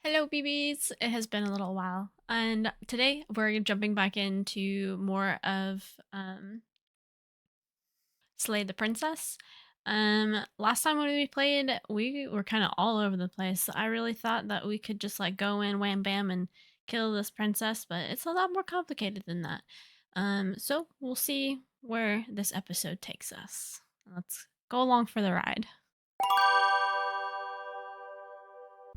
Hello, BBs. It has been a little while, and today we're jumping back into more of Slay the Princess. Last time when we played, we were kind of all over the place. I really thought that we could just like go in, wham bam, and kill this princess, but it's a lot more complicated than that. So we'll see where this episode takes us. Let's go along for the ride.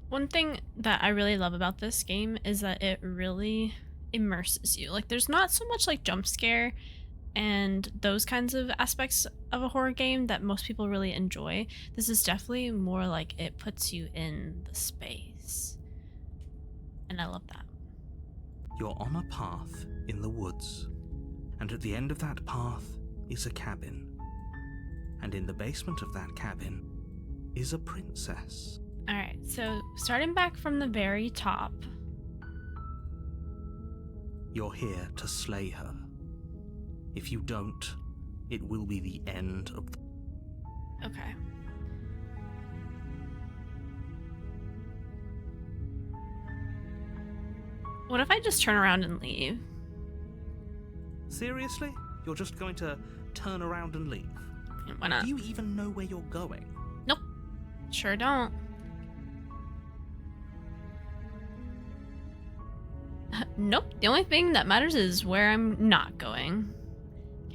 One thing that I really love about this game is that it really immerses you. Like, there's not so much like jump scare and those kinds of aspects of a horror game that most people really enjoy. This is definitely more like it puts you in the space. And I love that. You're on a path in the woods, and at the end of that path is a cabin. And in the basement of that cabin is a princess. All right, so starting back from the very top. You're here to slay her. If you don't, it will be the end of the... Okay. What if I just turn around and leave? Seriously? You're just going to turn around and leave? Why not? Do you even know where you're going? Nope. Sure don't. Nope. The only thing that matters is where I'm not going.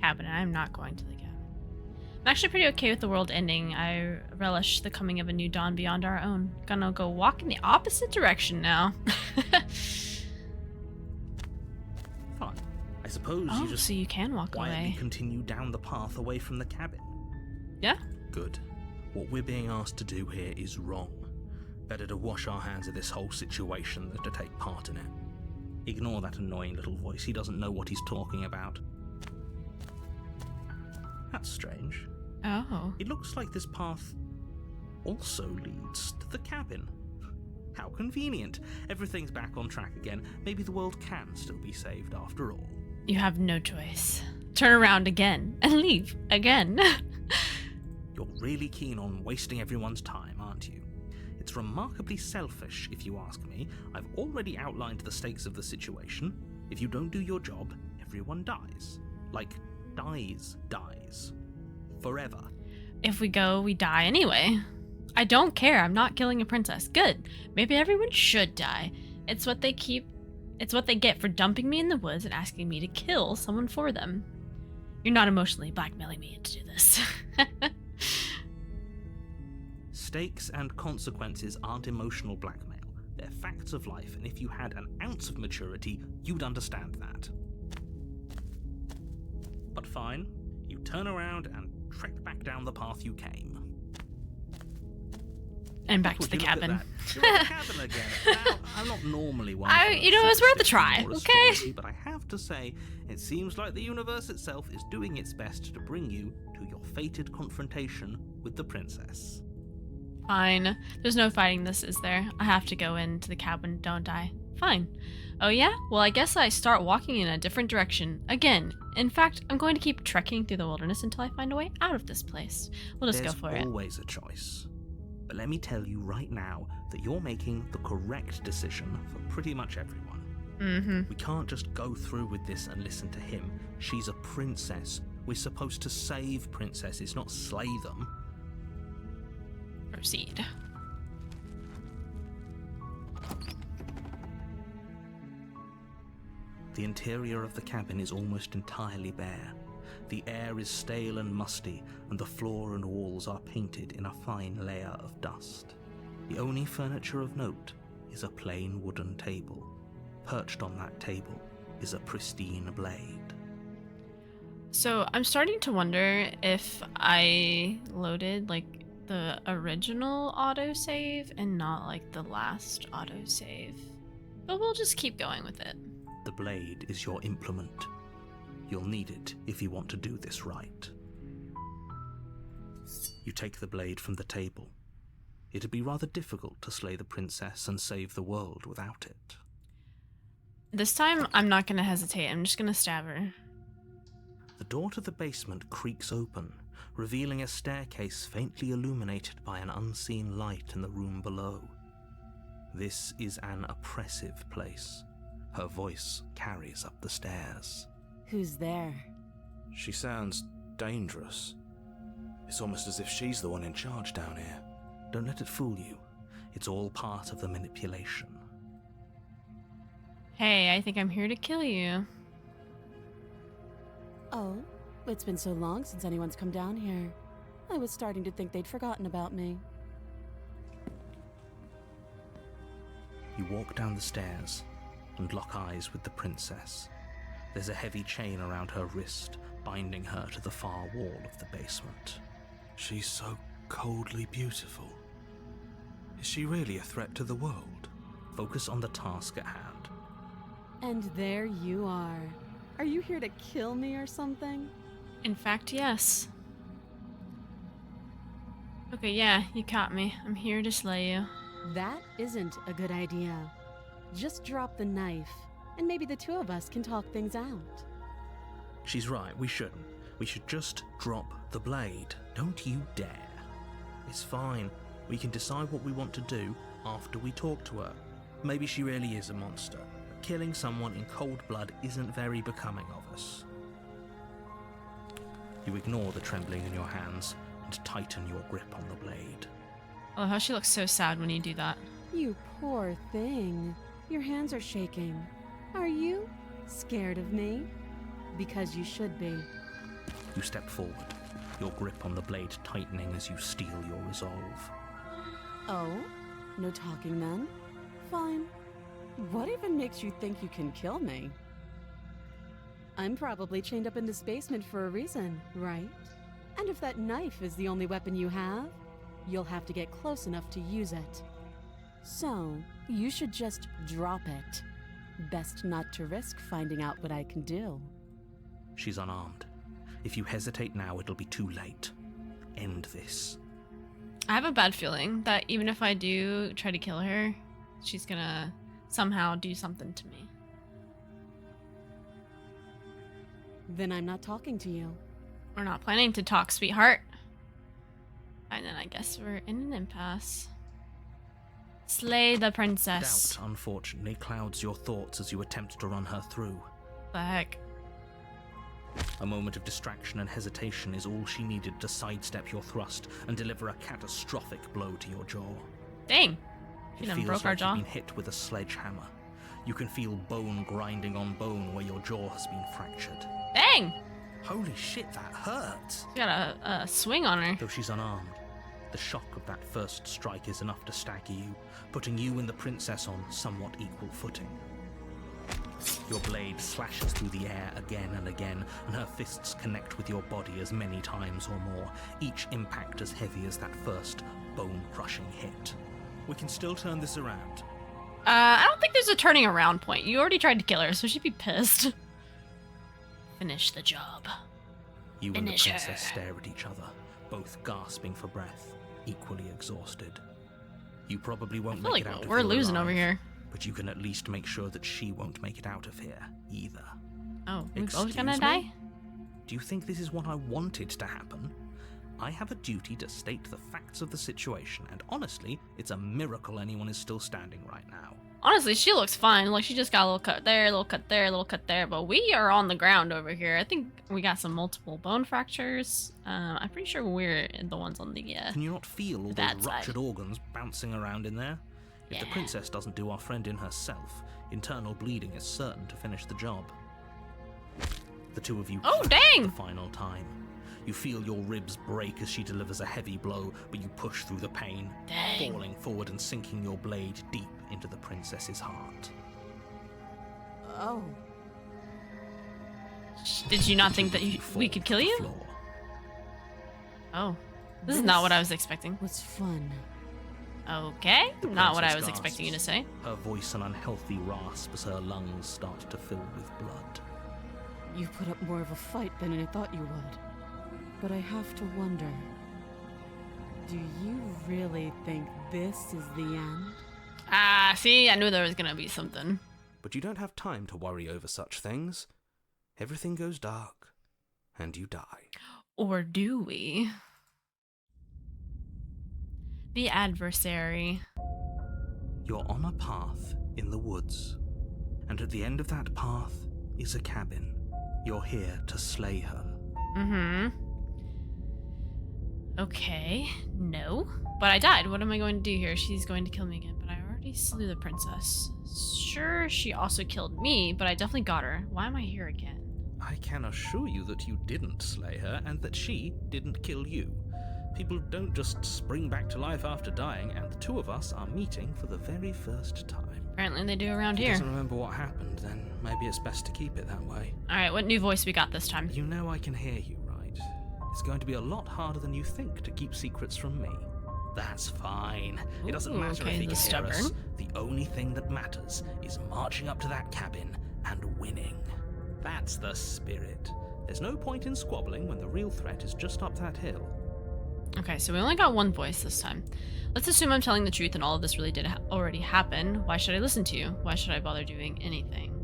Cabin. I'm not going to the cabin. I'm actually pretty okay with the world ending. I relish the coming of a new dawn beyond our own. Gonna go walk in the opposite direction now. Fine. I suppose Oh, you just so you can walk quietly away. continue down the path away from the cabin. Yeah? Good. What we're being asked to do here is wrong. Better to wash our hands of this whole situation than to take part in it. Ignore that annoying little voice. He doesn't know what he's talking about. That's strange. Oh. It looks like this path also leads to the cabin. How convenient. Everything's back on track again. Maybe the world can still be saved after all. You have no choice. Turn around again and leave again. You're really keen on wasting everyone's time, aren't you? It's remarkably selfish, if you ask me. I've already outlined the stakes of the situation. If you don't do your job, everyone dies. Like, dies. Forever. If we go, we die anyway. I don't care. I'm not killing a princess. Good. Maybe everyone should die. It's what they get for dumping me in the woods and asking me to kill someone for them. You're not emotionally blackmailing me into do this. Stakes and consequences aren't emotional blackmail. They're facts of life, and if you had an ounce of maturity, you'd understand that. But fine, you turn around and trek back down the path you came. And back to Would the you look at cabin. that? You're at the cabin again. Now, I'm not normally one It was worth a try, okay? But I have to say, it seems like the universe itself is doing its best to bring you to your fated confrontation with the princess. Fine. There's no fighting this, is there? I have to go into the cabin, don't I? Fine. Oh yeah? Well, I guess I start walking in a different direction. Again. In fact, I'm going to keep trekking through the wilderness until I find a way out of this place. We'll just go for it. There's always a choice. But let me tell you right now that you're making the correct decision for pretty much everyone. Mm-hmm. We can't just go through with this and listen to him. She's a princess. We're supposed to save princesses, not slay them. Proceed. The interior of the cabin is almost entirely bare. The air is stale and musty, and the floor and walls are painted in a fine layer of dust. The only furniture of note is a plain wooden table. Perched on that table is a pristine blade. So I'm starting to wonder if I loaded like the original autosave and not like the last autosave. But we'll just keep going with it. The blade is your implement. You'll need it if you want to do this right. You take the blade from the table. It'd be rather difficult to slay the princess and save the world without it. This time, I'm not going to hesitate. I'm just going to stab her. The door to the basement creaks open, revealing a staircase faintly illuminated by an unseen light in the room below. This is an oppressive place. Her voice carries up the stairs. Who's there? She sounds dangerous. It's almost as if she's the one in charge down here. Don't let it fool you. It's all part of the manipulation. Hey, I think I'm here to kill you. Oh, it's been so long since anyone's come down here. I was starting to think they'd forgotten about me. You walk down the stairs and lock eyes with the princess. There's a heavy chain around her wrist, binding her to the far wall of the basement. She's so coldly beautiful. Is she really a threat to the world? Focus on the task at hand. And there you are. Are you here to kill me or something? In fact, yes. Okay, yeah, you caught me. I'm here to slay you. That isn't a good idea. Just drop the knife, and maybe the two of us can talk things out. She's right, we shouldn't. We should just drop the blade. Don't you dare. It's fine. We can decide what we want to do after we talk to her. Maybe she really is a monster. But killing someone in cold blood isn't very becoming of us. You ignore the trembling in your hands and tighten your grip on the blade. I love how she looks so sad when you do that. You poor thing. Your hands are shaking. Are you scared of me? Because you should be. You step forward, your grip on the blade tightening as you steel your resolve. Oh? No talking then? Fine. What even makes you think you can kill me? I'm probably chained up in this basement for a reason, right? And if that knife is the only weapon you have, you'll have to get close enough to use it. So, you should just drop it. Best not to risk finding out what I can do. She's unarmed. If you hesitate now, it'll be too late. End this. I have a bad feeling that even if I do try to kill her, she's gonna somehow do something to me. Then I'm not talking to you. We're not planning to talk, sweetheart. And then I guess we're in an impasse. Slay the princess. Doubt, unfortunately, clouds your thoughts as you attempt to run her through. The heck? A moment of distraction and hesitation is all she needed to sidestep your thrust and deliver a catastrophic blow to your jaw. Dang. She It done feels broke our like jaw. you've been hit with a sledgehammer. You can feel bone grinding on bone where your jaw has been fractured. Dang! Holy shit, that hurts! She got a swing on her. Though she's unarmed, the shock of that first strike is enough to stagger you, putting you and the princess on somewhat equal footing. Your blade slashes through the air again and again, and her fists connect with your body as many times or more, each impact as heavy as that first bone-crushing hit. We can still turn this around. I don't think there's a turning around point. You already tried to kill her, so she'd be pissed. Finish the job. You and the Finish her. princess stare at each other, both gasping for breath, equally exhausted. You probably I won't feel make like it out of we're here losing alive, over here. but you can at least make sure that she won't make it out of here, either. Oh, we both Excuse gonna me? die? Do you think this is what I wanted to happen? I have a duty to state the facts of the situation, and honestly, it's a miracle anyone is still standing right now. Honestly, she looks fine. Like, she just got a little cut there, a little cut there, a little cut there. But we are on the ground over here. I think we got some multiple bone fractures. I'm pretty sure we're the ones on the, Can you not feel all bad those side. ruptured organs bouncing around in there? If the Yeah. princess doesn't do our friend in herself, internal bleeding is certain to finish the job. The two of you Oh, clash for dang! the final time. You feel your ribs break as she delivers a heavy blow, but you push through the pain, Dang. falling forward and sinking your blade deep into the princess's heart. Oh. Did you not think The that two of fall we could to kill the you? floor. Oh. This is not what I was expecting. Was fun. Okay. The Not what I princess was expecting you to gasps. say. Her voice an unhealthy rasp as her lungs start to fill with blood. You put up more of a fight than I thought you would. But I have to wonder, do you really think this is the end? Ah, see? I knew there was gonna be something. But you don't have time to worry over such things. Everything goes dark, and you die. Or do we? The adversary. You're on a path in the woods, and at the end of that path is a cabin. You're here to slay her. Mm-hmm. Okay, no. But I died. What am I going to do here? She's going to kill me again, but I already slew the princess. Sure, she also killed me, but I definitely got her. Why am I here again? I can assure you that you didn't slay her and that she didn't kill you. People don't just spring back to life after dying, and the two of us are meeting for the very first time. Apparently they do around If here. he doesn't remember what happened, then maybe it's best to keep it that way. Alright, what new voice we got this time? You know I can hear you, right? It's going to be a lot harder than you think to keep secrets from me. That's fine. It doesn't Ooh, matter okay, if he the can hear us. stubborn. The only thing that matters is marching up to that cabin and winning. That's the spirit. There's no point in squabbling when the real threat is just up that hill. Okay, so we only got one voice this time. Let's assume I'm telling the truth and all of this really did already happen. Why should I listen to you? Why should I bother doing anything?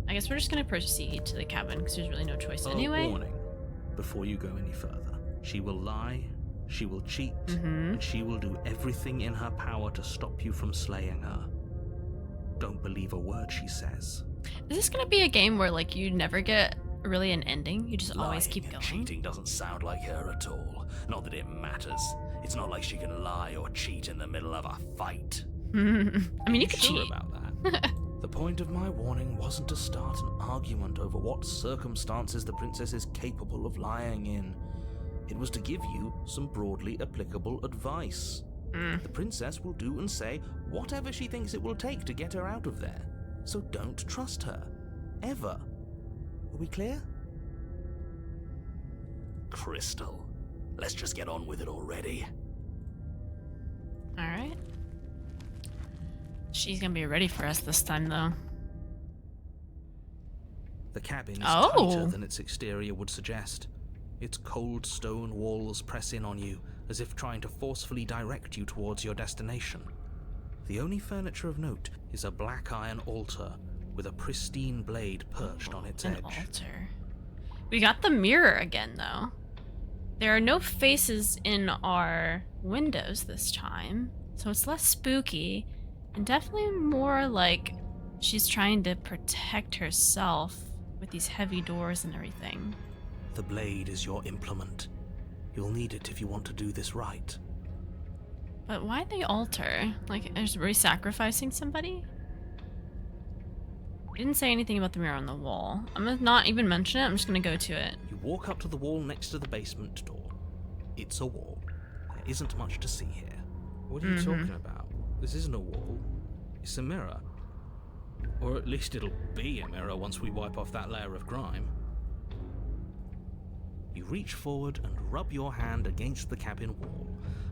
I guess we're just gonna proceed to the cabin because there's really no choice anyway. Warning, before you go any further. She will lie, she will cheat, and she will do everything in her power to stop you from slaying her. Don't believe a word she says. Is this gonna be a game where like you never get really an ending? You just always Lying keep and going? cheating doesn't sound like her at all. Not that it matters. It's not like she can lie or cheat in the middle of a fight. I mean, you could Sure cheat. about that? The point of my warning wasn't to start an argument over what circumstances the princess is capable of lying in. It was to give you some broadly applicable advice. The princess will do and say whatever she thinks it will take to get her out of there. So don't trust her. Ever. Are we clear? Crystal, let's just get on with it already. Alright. She's gonna be ready for us this time, though. The cabin is Oh. tighter than its exterior would suggest. Its cold stone walls press in on you, as if trying to forcefully direct you towards your destination. The only furniture of note is a black iron altar with a pristine blade perched on its An edge. altar. We got the mirror again, though. There are no faces in our windows this time, so it's less spooky, and definitely more like she's trying to protect herself with these heavy doors and everything. The blade is your implement. You'll need it if you want to do this right. But why the altar? Like, are we sacrificing somebody? We didn't say anything about the mirror on the wall. I'm gonna not even mention it, I'm just gonna go to it. You walk up to the wall next to the basement door. It's a wall. There isn't much to see here. What are you talking about? This isn't a wall. It's a mirror. Or at least it'll be a mirror once we wipe off that layer of grime. You reach forward and rub your hand against the cabin wall.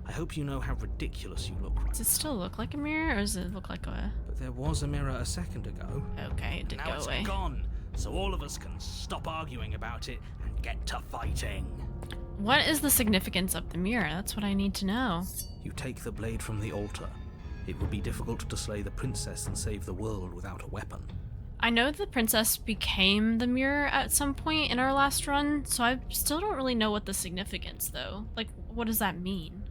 I hope you know how ridiculous you look right Does it still look like a mirror, or does it look like a... But there was a mirror a second ago. Okay, it did Now go it's away. gone, so all of us can stop arguing about it and get to fighting. What is the significance of the mirror? That's what I need to know. You take the blade from the altar. It would be difficult to slay the princess and save the world without a weapon. I know the princess became the mirror at some point in our last run, so I still don't really know what the significance, though. Like, what does that mean?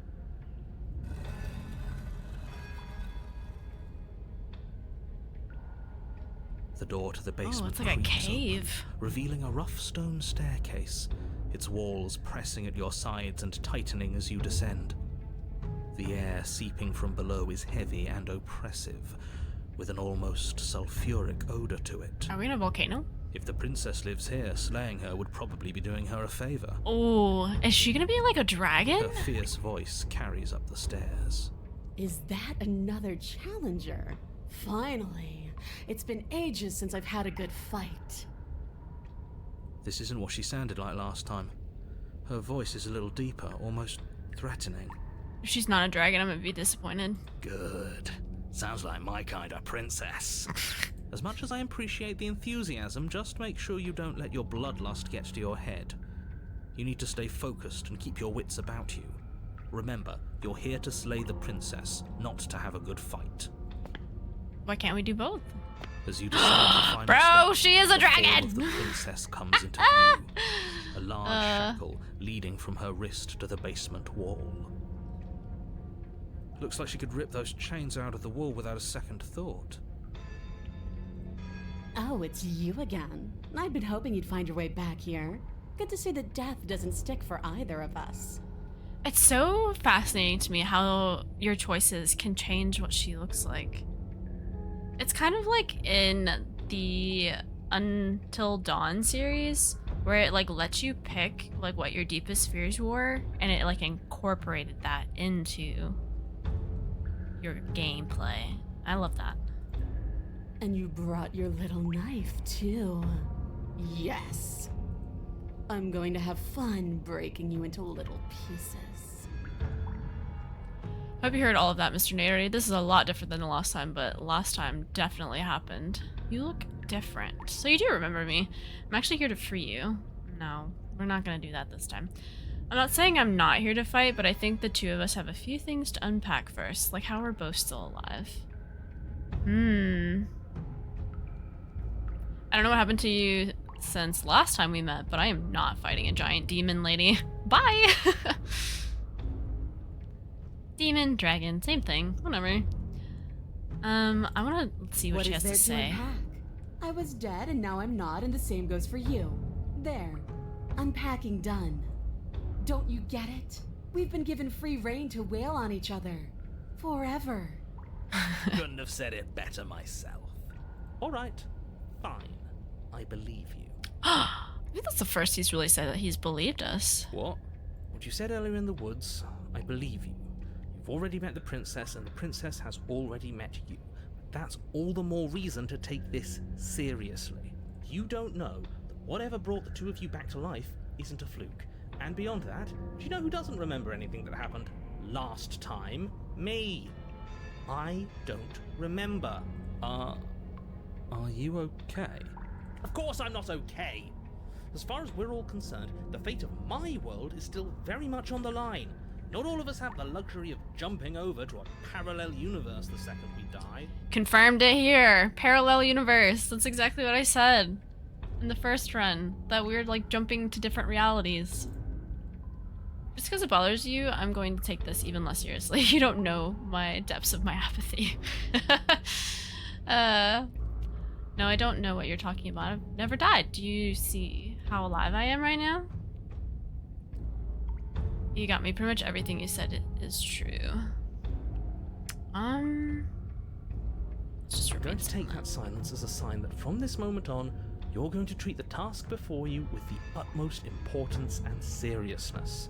The door to the basement Oh, it's like a creaks cave. open, revealing a rough stone staircase, its walls pressing at your sides and tightening as you descend. The air seeping from below is heavy and oppressive, with an almost sulfuric odor to it. Are we in a volcano? If the princess lives here, slaying her would probably be doing her a favor. Oh, is she gonna be like a dragon? Her fierce voice carries up the stairs. Is that another challenger? Finally. It's been ages since I've had a good fight. This isn't what she sounded like last time. Her voice is a little deeper, almost threatening. If she's not a dragon, I'm gonna be disappointed. Good. Sounds like my kind of princess. As much as I appreciate the enthusiasm, just make sure you don't let your bloodlust get to your head. You need to stay focused and keep your wits about you. Remember, you're here to slay the princess, not to have a good fight. Why can't we do both? As you descend the final Bro, step, she is a the form dragon! of the princess comes into view. A large shackle leading from her wrist to the basement wall. Looks like she could rip those chains out of the wall without a second thought. Oh, it's you again. I'd been hoping you'd find your way back here. Good to see that death doesn't stick for either of us. It's so fascinating to me how your choices can change what she looks like. It's kind of like in the Until Dawn series, where it like lets you pick like what your deepest fears were, and it like incorporated that into your gameplay. I love that. And you brought your little knife, too. Yes. I'm going to have fun breaking you into little pieces. Hope you heard all of that, Mr. Nader. This is a lot different than the last time, but last time definitely happened. You look different. So you do remember me. I'm actually here to free you. No, we're not gonna do that this time. I'm not saying I'm not here to fight, but I think the two of us have a few things to unpack first, like how we're both still alive. I don't know what happened to you since last time we met, but I am not fighting a giant demon lady. Bye! Demon, dragon, same thing. Whatever. I wanna see what she has to say. Unpack? I was dead and now I'm not, and the same goes for you. There. Unpacking done. Don't you get it? We've been given free rein to wail on each other. Forever. Couldn't have said it better myself. All right, fine. I believe you. Maybe that's the first he's really said that he's believed us. What? What you said earlier in the woods, I believe you. You've already met the princess, and the princess has already met you. That's all the more reason to take this seriously. You don't know that whatever brought the two of you back to life isn't a fluke. And beyond that, do you know who doesn't remember anything that happened last time? Me. I don't remember. Are you okay? Of course I'm not okay. As far as we're all concerned, the fate of my world is still very much on the line. Not all of us have the luxury of jumping over to a parallel universe the second we die. Confirmed it here. Parallel universe. That's exactly what I said in the first run. That we're like jumping to different realities. Just because it bothers you, I'm going to take this even less seriously. You don't know my depths of my apathy. No, I don't know what you're talking about. I've never died. Do you see how alive I am right now? You got me. Pretty much everything you said is true. Just I'm going to take that silence as a sign that from this moment on, you're going to treat the task before you with the utmost importance and seriousness.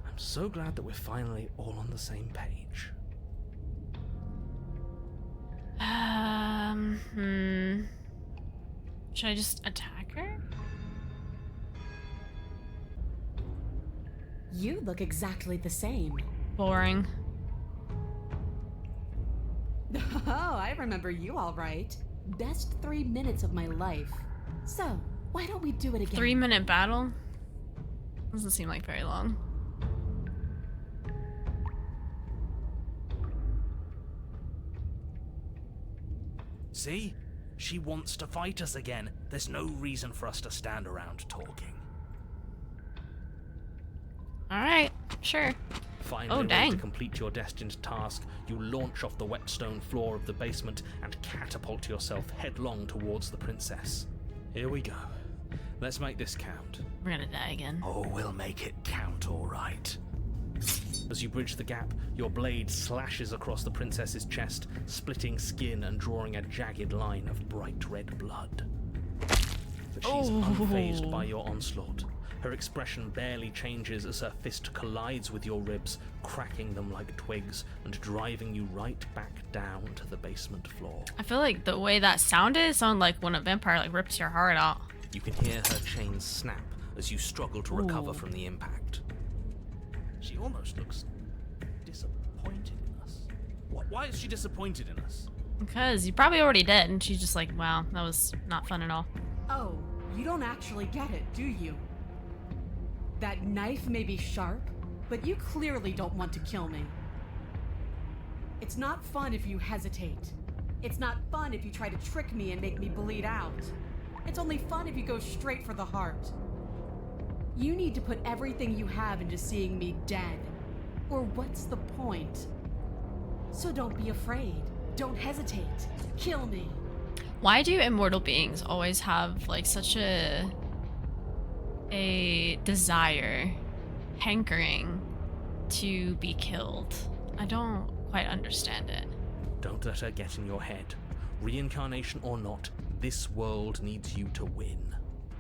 I'm so glad that we're finally all on the same page. Should I just attack her? You look exactly the same. Boring. Oh, I remember you all right. Best 3 minutes of my life. So, why don't we do it again? 3-minute battle? Doesn't seem like very long. See? She wants to fight us again. There's no reason for us to stand around talking. Alright, sure. Finally, dang. ready to complete your destined task, you launch off the wet stone floor of the basement and catapult yourself headlong towards the princess. Here we go. Let's make this count. We're gonna die again. Oh, we'll make it count, all right. As you bridge the gap, your blade slashes across the princess's chest, splitting skin and drawing a jagged line of bright red blood. But she's unfazed by your onslaught. Her expression barely changes as her fist collides with your ribs, cracking them like twigs and driving you right back down to the basement floor. I feel like the way that sounded like when a vampire like rips your heart out. You can hear her chains snap as you struggle to recover from the impact. She almost looks disappointed in us. Why is she disappointed in us? Because you probably already did, and she's just like, wow, that was not fun at all. Oh, you don't actually get it, do you? That knife may be sharp, but you clearly don't want to kill me. It's not fun if you hesitate. It's not fun if you try to trick me and make me bleed out. It's only fun if you go straight for the heart. You need to put everything you have into seeing me dead. Or what's the point? So don't be afraid. Don't hesitate. Kill me. Why do immortal beings always have like such a desire, hankering to be killed? I don't quite understand it. Don't let her get in your head. Reincarnation or not, this world needs you to win.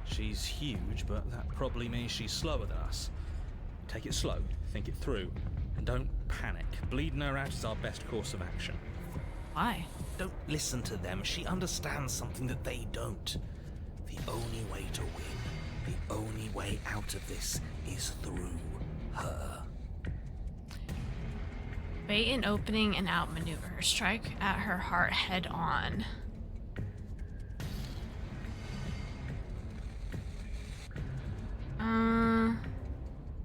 She's huge, but that probably means she's slower than us. Take it slow, think it through, and don't panic. Bleeding her out is our best course of action. Why? Don't listen to them. She understands something that they don't. The only way to win, the only way out of this is through her. Bait an opening and outmaneuver her. Strike at her heart head on.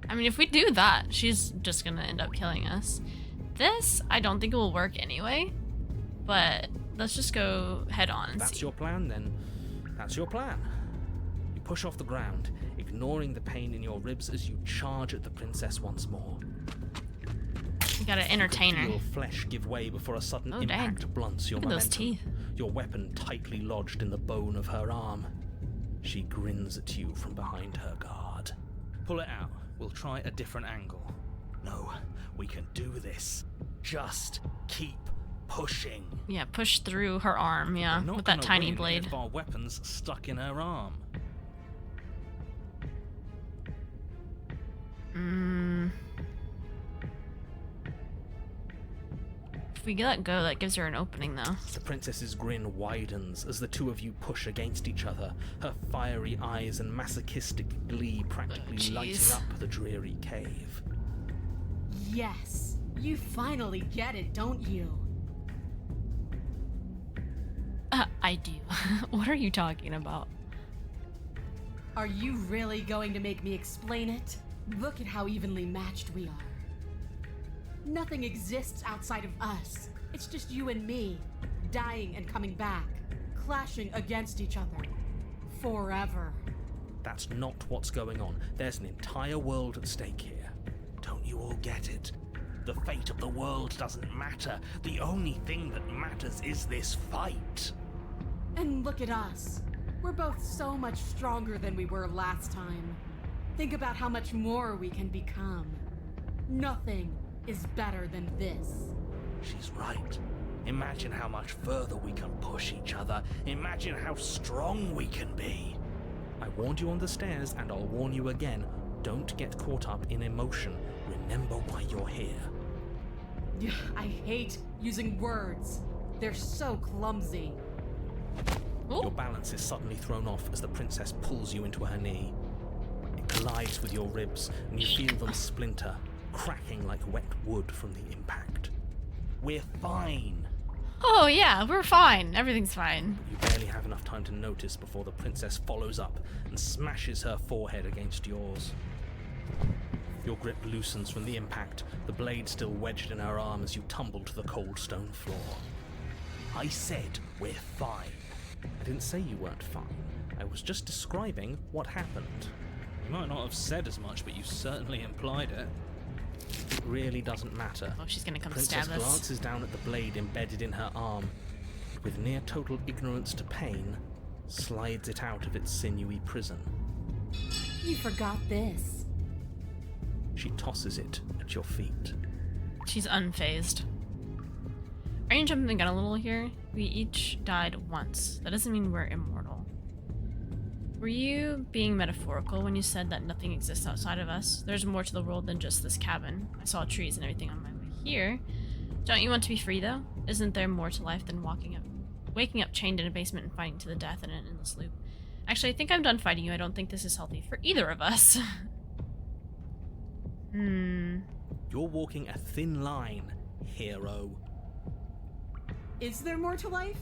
I mean, if we do that, she's just gonna end up killing us. This, I don't think it will work anyway. But let's just go head on and see. That's your plan, then. That's your plan. You push off the ground, ignoring the pain in your ribs as you charge at the princess once more. You gotta entertain her. Your flesh give way before a sudden Oh, impact dang. blunts your Look at momentum. those teeth. Your weapon tightly lodged in the bone of her arm. She grins at you from behind her guard. Pull it out. We'll try a different angle. No, we can do this. Just keep pushing. Yeah, push through her arm, yeah, We're not with that gonna tiny win blade. If our weapon's stuck in her arm. If we let go, that gives her an opening, though. The princess's grin widens as the two of you push against each other, her fiery eyes and masochistic glee practically jeez. lighting up the dreary cave. Yes. You finally get it, don't you? I do. What are you talking about? Are you really going to make me explain it? Look at how evenly matched we are. Nothing exists outside of us. It's just you and me, dying and coming back, clashing against each other. Forever. That's not what's going on. There's an entire world at stake here. Don't you all get it? The fate of the world doesn't matter. The only thing that matters is this fight. And look at us. We're both so much stronger than we were last time. Think about how much more we can become. Nothing is better than this. She's right. Imagine how much further we can push each other. Imagine how strong we can be. I warned you on the stairs, and I'll warn you again. Don't get caught up in emotion. Remember why you're here. I hate using words. They're so clumsy. Ooh. Your balance is suddenly thrown off as the princess pulls you into her knee. It collides with your ribs, and you feel them splinter, cracking like wet wood from the impact. We're fine. Oh yeah, we're fine. Everything's fine. You barely have enough time to notice before the princess follows up and smashes her forehead against yours. Your grip loosens from the impact, the blade still wedged in her arm as you tumble to the cold stone floor. I said we're fine. I didn't say you weren't fine. I was just describing what happened. You might not have said as much, but you certainly implied it. It really doesn't matter. Oh, she's gonna come Princess stab us. glances down at the blade embedded in her arm, and with near total ignorance to pain, slides it out of its sinewy prison. You forgot this. She tosses it at your feet. She's unfazed. Are you jumping the gun a little here? We each died once. That doesn't mean we're immortal. Were you being metaphorical when you said that nothing exists outside of us? There's more to the world than just this cabin. I saw trees and everything on my way here. Don't you want to be free, though? Isn't there more to life than waking up chained in a basement and fighting to the death in an endless loop? Actually, I think I'm done fighting you. I don't think this is healthy for either of us. You're walking a thin line, hero. Is there more to life?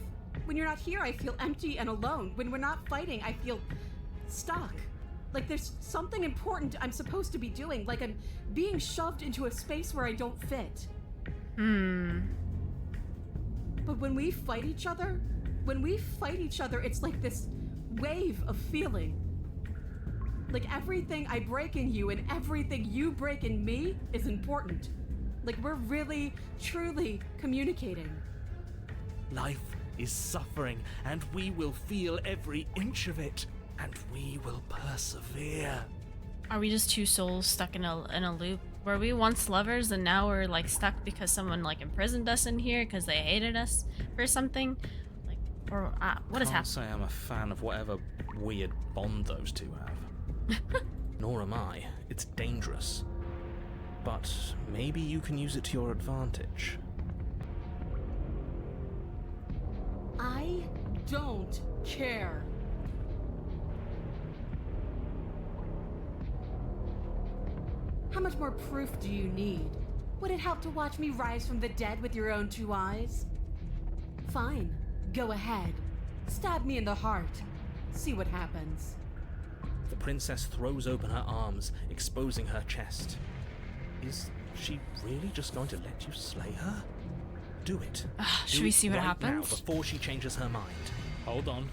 When you're not here, I feel empty and alone. When we're not fighting, I feel stuck. Like there's something important I'm supposed to be doing. Like I'm being shoved into a space where I don't fit. But when we fight each other, it's like this wave of feeling. Like everything I break in you and everything you break in me is important. Like we're really, truly communicating. Life is suffering, and we will feel every inch of it, and we will persevere. Are we just two souls stuck in a loop? Were we once lovers and now we're like stuck because someone like imprisoned us in here because they hated us for something? Like, or what has happened? Can't say I'm a fan of whatever weird bond those two have. Nor am I. It's dangerous. But maybe you can use it to your advantage. I don't care. How much more proof do you need? Would it help to watch me rise from the dead with your own two eyes? Fine, go ahead. Stab me in the heart. See what happens. The princess throws open her arms, exposing her chest. Is she really just going to let you slay her? Do it. Should we see what right happens? Now, before she changes her mind. Hold on.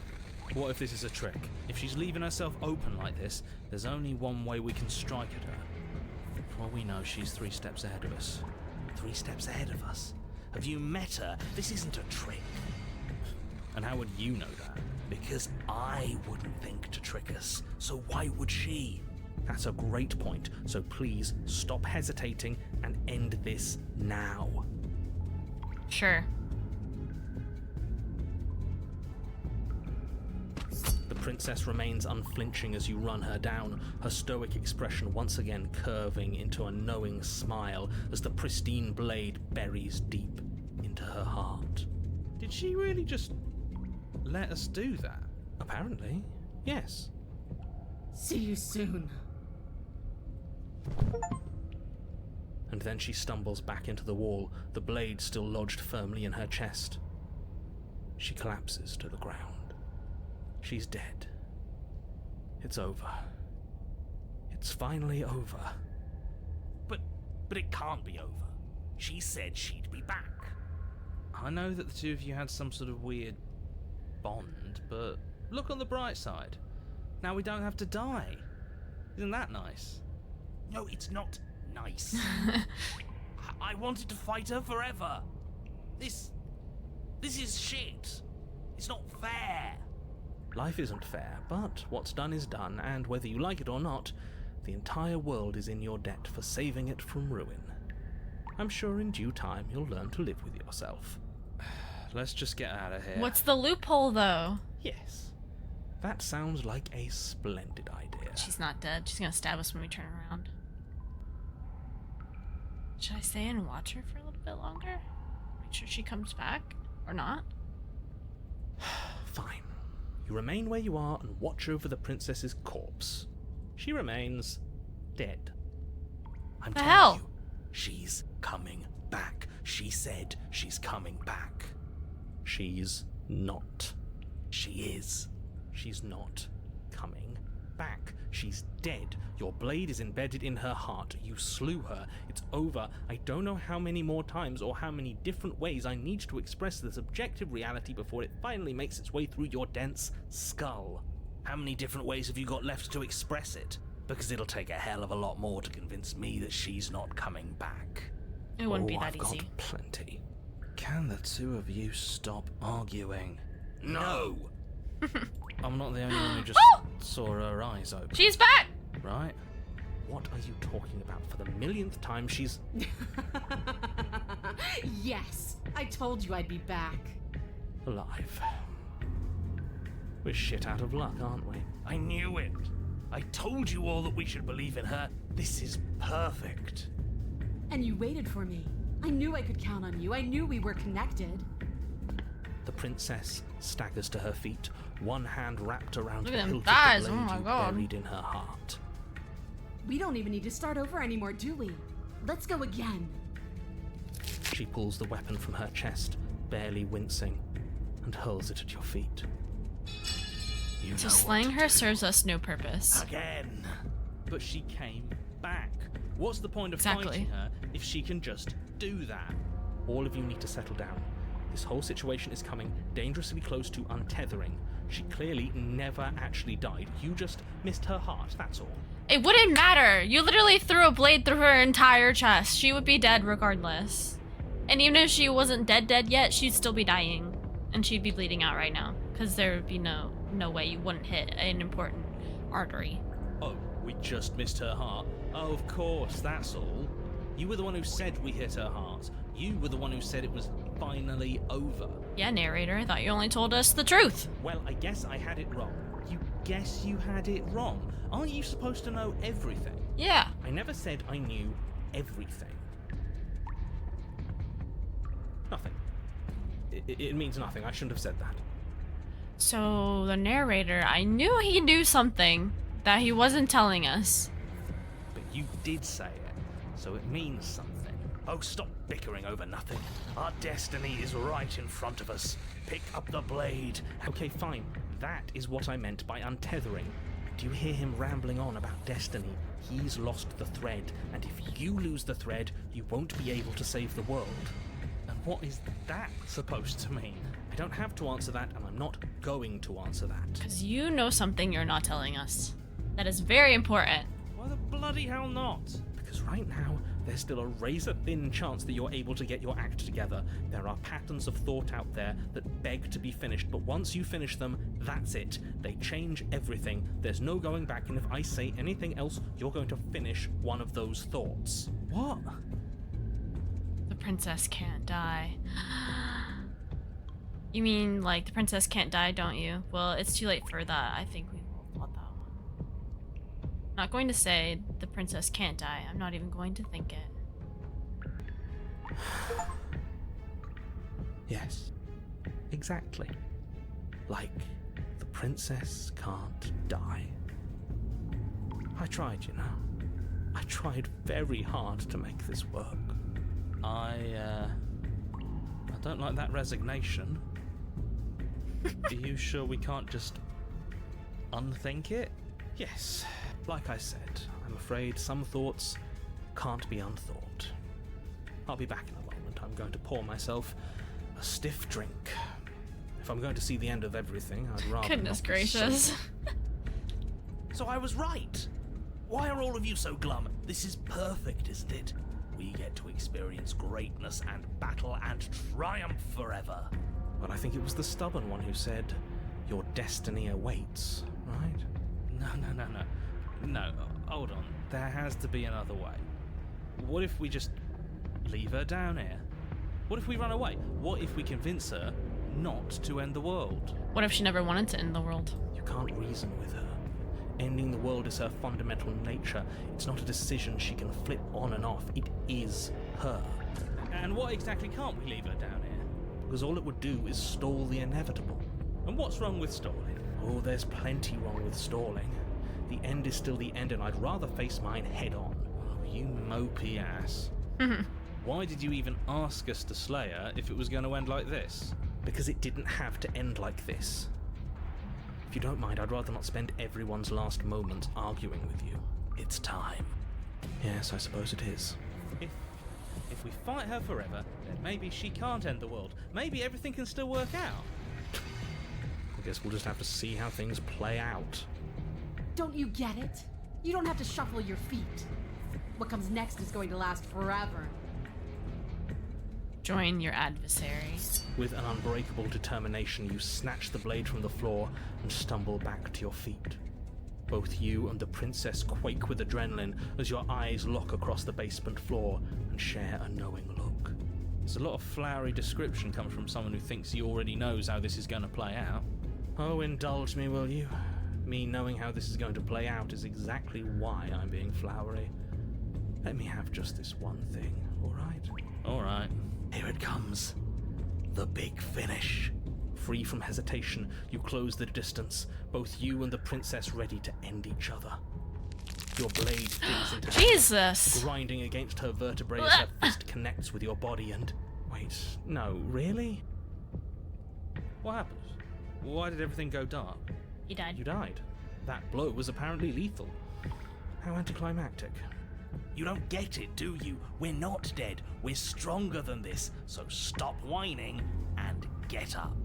What if this is a trick? If she's leaving herself open like this, there's only one way we can strike at her. For all we know, she's 3 steps ahead of us. 3 steps ahead of us. Have you met her? This isn't a trick. And how would you know that? Because I wouldn't think to trick us, so why would she? That's a great point, so please stop hesitating and end this now. Sure. The princess remains unflinching as you run her down, her stoic expression once again curving into a knowing smile as the pristine blade buries deep into her heart. Did she really just let us do that? Apparently, yes. See you soon. And then she stumbles back into the wall, the blade still lodged firmly in her chest. She collapses to the ground. She's dead. It's over. It's finally over. But it can't be over. She said she'd be back. I know that the two of you had some sort of weird bond, but look on the bright side. Now we don't have to die. Isn't that nice? No, it's not nice. I wanted to fight her forever. This is shit. It's not fair. Life isn't fair, but what's done is done, and whether you like it or not, the entire world is in your debt for saving it from ruin. I'm sure in due time you'll learn to live with yourself. Let's just get out of here. What's the loophole, though? Yes. That sounds like a splendid idea. She's not dead. She's gonna stab us when we turn around. Should I stay and watch her for a little bit longer? Make sure she comes back? Or not? Fine. You remain where you are and watch over the princess's corpse. She remains dead. I'm The telling hell? you, she's coming back. She said she's coming back. She's not. She is. She's not coming back. She's dead. Your blade is embedded in her heart. You slew her. It's over. I don't know how many more times or how many different ways I need to express this objective reality before it finally makes its way through your dense skull. How many different ways have you got left to express it? Because it'll take a hell of a lot more to convince me that she's not coming back. It wouldn't be that I've got easy. plenty. Can the two of you stop arguing? No! I'm not the only one who just saw her eyes open, She's back! right? What are you talking about? For the millionth time, she's Yes, I told you I'd be back. alive. We're shit out of luck, aren't we? I knew it. I told you all that we should believe in her. This is perfect. And you waited for me. I knew I could count on you. I knew we were connected. The princess staggers to her feet, one hand wrapped around Look the at them hilt thighs, of the oh blade my you God. buried in her heart. We don't even need to start over anymore, do we? Let's go again. She pulls the weapon from her chest, barely wincing, and hurls it at your feet. You So know slaying what to her do. serves us no purpose. Again. But she came back. What's the point of Exactly. fighting her if she can just do that? All of you need to settle down. This whole situation is coming dangerously close to untethering. She clearly never actually died. You just missed her heart, that's all. It wouldn't matter. You literally threw a blade through her entire chest. She would be dead regardless. And even if she wasn't dead yet, she'd still be dying. And she'd be bleeding out right now. Because there would be no way you wouldn't hit an important artery. Oh, we just missed her heart. Oh, of course, that's all. You were the one who said we hit her heart. You were the one who said it was finally over. Yeah, narrator, I thought you only told us the truth. Well, I guess I had it wrong. You guess you had it wrong? Aren't you supposed to know everything? Yeah. I never said I knew everything. Nothing. It means nothing. I shouldn't have said that. So, the narrator, I knew he knew something that he wasn't telling us. But you did say it, so it means something. Oh, stop bickering over nothing. Our destiny is right in front of us. Pick up the blade. Okay, fine. That is what I meant by untethering. Do you hear him rambling on about destiny? He's lost the thread, and if you lose the thread, you won't be able to save the world. And what is that supposed to mean? I don't have to answer that, and I'm not going to answer that. Because you know something you're not telling us. That is very important. Why the bloody hell not? Because right now, there's still a razor-thin chance that you're able to get your act together. There are patterns of thought out there that beg to be finished, but once you finish them, that's it. They change everything. There's no going back, and if I say anything else, you're going to finish one of those thoughts. What? The princess can't die. You mean, like, the princess can't die, don't you? Well, it's too late for that. I think we will thought that one. I'm not going to say the princess can't die. I'm not even going to think it. Yes. Exactly. Like, the princess can't die. I tried, you know. I tried very hard to make this work. I don't like that resignation. Are you sure we can't just unthink it? Yes. Like I said, I'm afraid some thoughts can't be unthought. I'll be back in a moment. I'm going to pour myself a stiff drink. If I'm going to see the end of everything, I'd rather Goodness not be gracious. sober. So I was right. Why are all of you so glum? This is perfect, isn't it? We get to experience greatness and battle and triumph forever. Well, I think it was the stubborn one who said, your destiny awaits, right? No, hold on. There has to be another way. What if we just leave her down here? What if we run away? What if we convince her not to end the world? What if she never wanted to end the world? You can't reason with her. Ending the world is her fundamental nature. It's not a decision she can flip on and off. It is her. And what exactly can't we leave her down here? Because all it would do is stall the inevitable. And what's wrong with stalling? Oh, there's plenty wrong with stalling. The end is still the end, and I'd rather face mine head on. Oh, you mopey ass. Why did you even ask us to slay her if it was going to end like this? Because it didn't have to end like this. If you don't mind, I'd rather not spend everyone's last moments arguing with you. It's time. Yes, I suppose it is. If we fight her forever, then maybe she can't end the world. Maybe everything can still work out. I guess we'll just have to see how things play out. Don't you get it? You don't have to shuffle your feet. What comes next is going to last forever. Join your adversary. With an unbreakable determination, you snatch the blade from the floor and stumble back to your feet. Both you and the princess quake with adrenaline as your eyes lock across the basement floor and share a knowing look. There's a lot of flowery description comes from someone who thinks he already knows how this is going to play out. Oh, indulge me, will you? Me knowing how this is going to play out is exactly why I'm being flowery. Let me have just this one thing, alright? Alright. Here it comes. The big finish. Free from hesitation, you close the distance, both you and the princess ready to end each other. Your blade digs into her, Jesus! grinding against her vertebrae as her fist connects with your body and... Wait, no, really? What happened? Why did everything go dark? He died. You died. That blow was apparently lethal. How anticlimactic. You don't get it, do you? We're not dead. We're stronger than this. So stop whining and get up.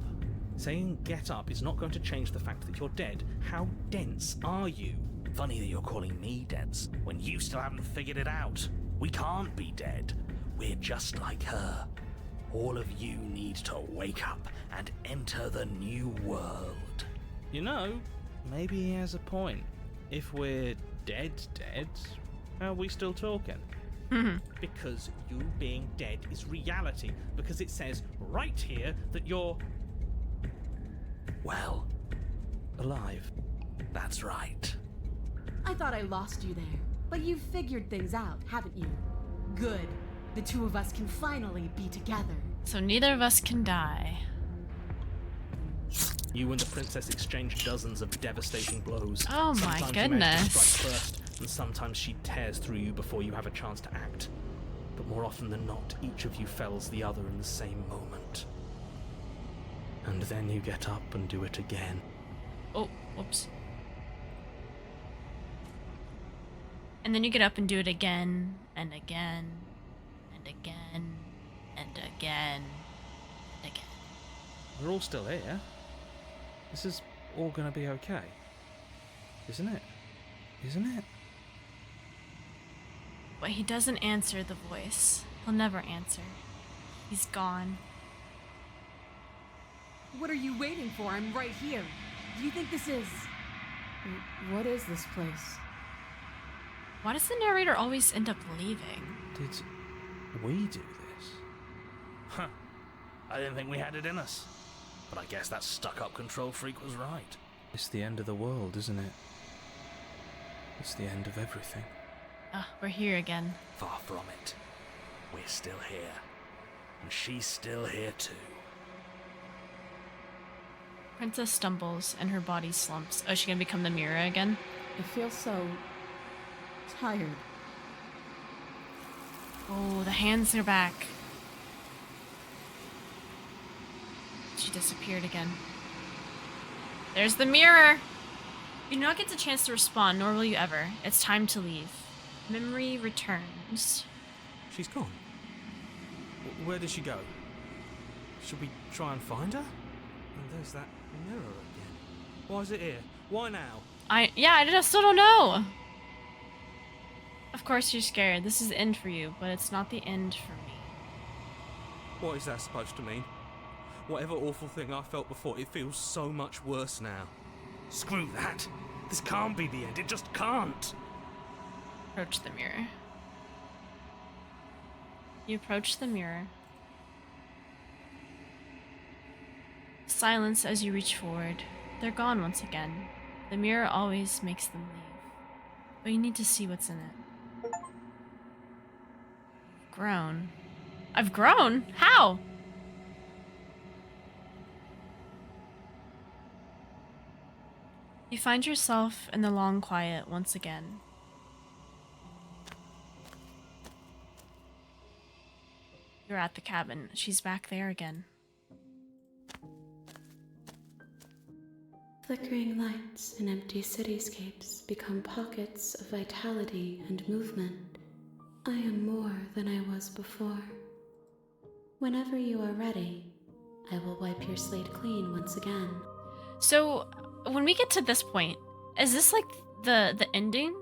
Saying get up is not going to change the fact that you're dead. How dense are you? Funny that you're calling me dense when you still haven't figured it out. We can't be dead. We're just like her. All of you need to wake up and enter the new world. You know, maybe he has a point. If we're dead, how are we still talking? Because you being dead is reality, because it says right here that you're... Well, Alive. that's right. I thought I lost you there, but you've figured things out, haven't you? Good. The two of us can finally be together. So neither of us can die. You and the princess exchange dozens of devastating blows. Oh my Sometimes you manage to goodness. strike first, and sometimes she tears through you before you have a chance to act. But more often than not, each of you fells the other in the same moment. And then you get up and do it again. Oh, whoops. And then you get up and do it again, and again, and again, and again, and again. We're all still here. This is all gonna be okay. Isn't it? Isn't it? But he doesn't answer the voice. He'll never answer. He's gone. What are you waiting for? I'm right here. Do you think this is... What is this place? Why does the narrator always end up leaving? Did we do this? Huh. I didn't think we had it in us. But I guess that stuck-up control freak was right. It's the end of the world, isn't it? It's the end of everything. Ah, we're here again. Far from it. We're still here. And she's still here too. Princess stumbles and her body slumps. Oh, is she gonna become the mirror again? I feel so... tired. Oh, the hands are back. She disappeared again. There's the mirror! You do not get the chance to respond, nor will you ever. It's time to leave. Memory returns. She's gone. Where did she go? Should we try and find her? And there's that mirror again. Why is it here? Why now? I still don't know. Of course you're scared. This is the end for you, but it's not the end for me. What is that supposed to mean? Whatever awful thing I felt before, it feels so much worse now. Screw that! This can't be the end, it just can't! Approach the mirror. You approach the mirror. Silence as you reach forward. They're gone once again. The mirror always makes them leave. But you need to see what's in it. Grown. I've grown? How? You find yourself in the long quiet once again. You're at the cabin. She's back there again. Flickering lights in empty cityscapes become pockets of vitality and movement. I am more than I was before. Whenever you are ready, I will wipe your slate clean once again. So, when we get to this point, is this like the ending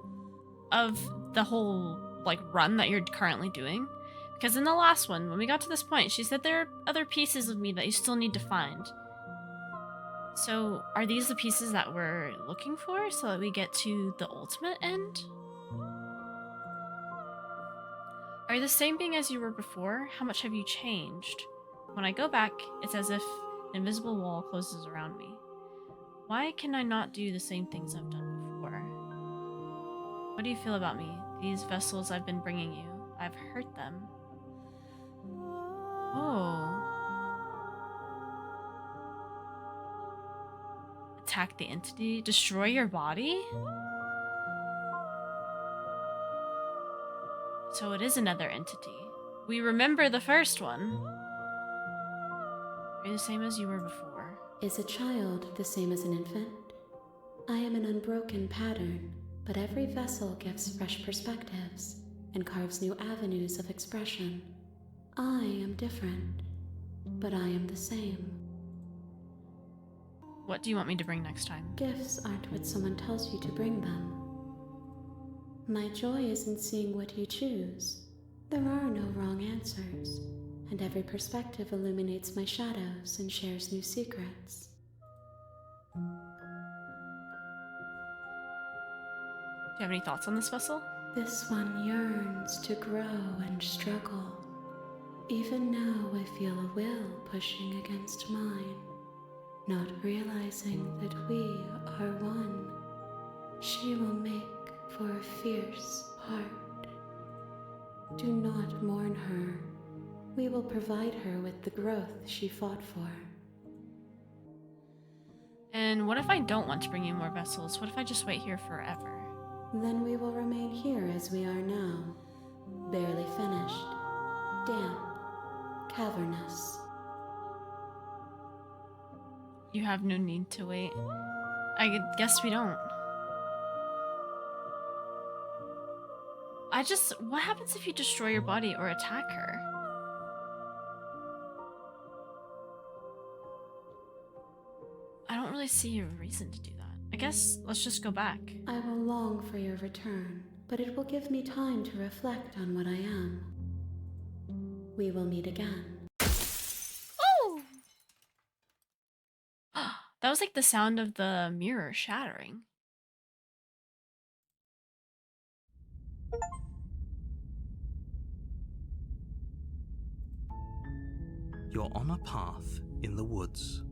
of the whole like run that you're currently doing? Because in the last one, when we got to this point, she said there are other pieces of me that you still need to find. So, are these the pieces that we're looking for so that we get to the ultimate end? Are you the same being as you were before? How much have you changed? When I go back, it's as if an invisible wall closes around me. Why can I not do the same things I've done before? What do you feel about me? These vessels I've been bringing you, I've hurt them. Oh. Attack the entity? Destroy your body? So it is another entity. We remember the first one. Are you the same as you were before? Is a child the same as an infant? I am an unbroken pattern, but every vessel gives fresh perspectives and carves new avenues of expression. I am different, but I am the same. What do you want me to bring next time? Gifts aren't what someone tells you to bring them. My joy is in seeing what you choose. There are no wrong answers, and every perspective illuminates my shadows and shares new secrets. Do you have any thoughts on this vessel? This one yearns to grow and struggle. Even now I feel a will pushing against mine, not realizing that we are one. She will make for a fierce part. Do not mourn her. We will provide her with the growth she fought for. And what if I don't want to bring you more vessels? What if I just wait here forever? Then we will remain here as we are now, barely finished, damp, cavernous. You have no need to wait. I guess we don't. What happens if you destroy your body or attack her? I don't really see a reason to do that. I guess let's just go back. I will long for your return, but it will give me time to reflect on what I am. We will meet again. Oh! That was like the sound of the mirror shattering. You're on a path in the woods,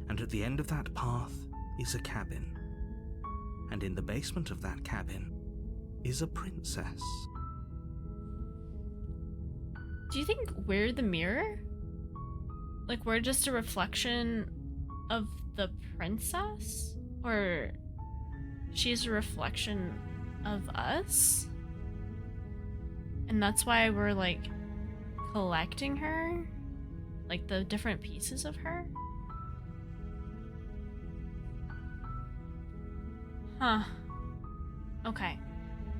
and at the end of that path is a cabin. And in the basement of that cabin is a princess. Do you think we're the mirror? Like we're just a reflection of the princess? Or she's a reflection of us? And that's why we're like collecting her? Like the different pieces of her? Huh. Okay.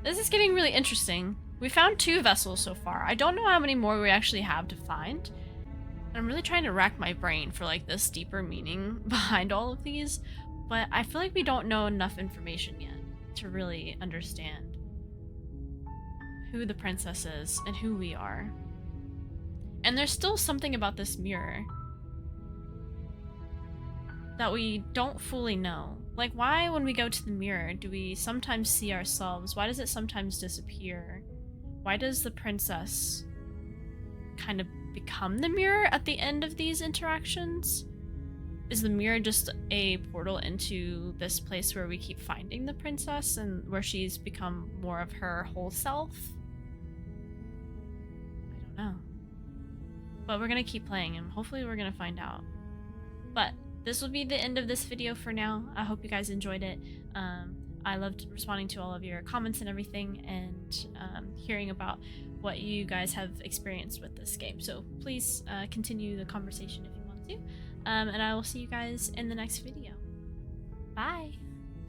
This is getting really interesting. We found 2 vessels so far. I don't know how many more we actually have to find. I'm really trying to rack my brain for like this deeper meaning behind all of these, but I feel like we don't know enough information yet to really understand who the princess is and who we are. And there's still something about this mirror that we don't fully know. Like, why when we go to the mirror do we sometimes see ourselves? Why does it sometimes disappear? Why does the princess kind of become the mirror at the end of these interactions? Is the mirror just a portal into this place where we keep finding the princess and where she's become more of her whole self? I don't know. But we're gonna keep playing and hopefully we're gonna find out. But this will be the end of this video for now. I hope you guys enjoyed it. I loved responding to all of your comments and everything, and hearing about what you guys have experienced with this game. So please continue the conversation if you want to. And I will see you guys in the next video. Bye!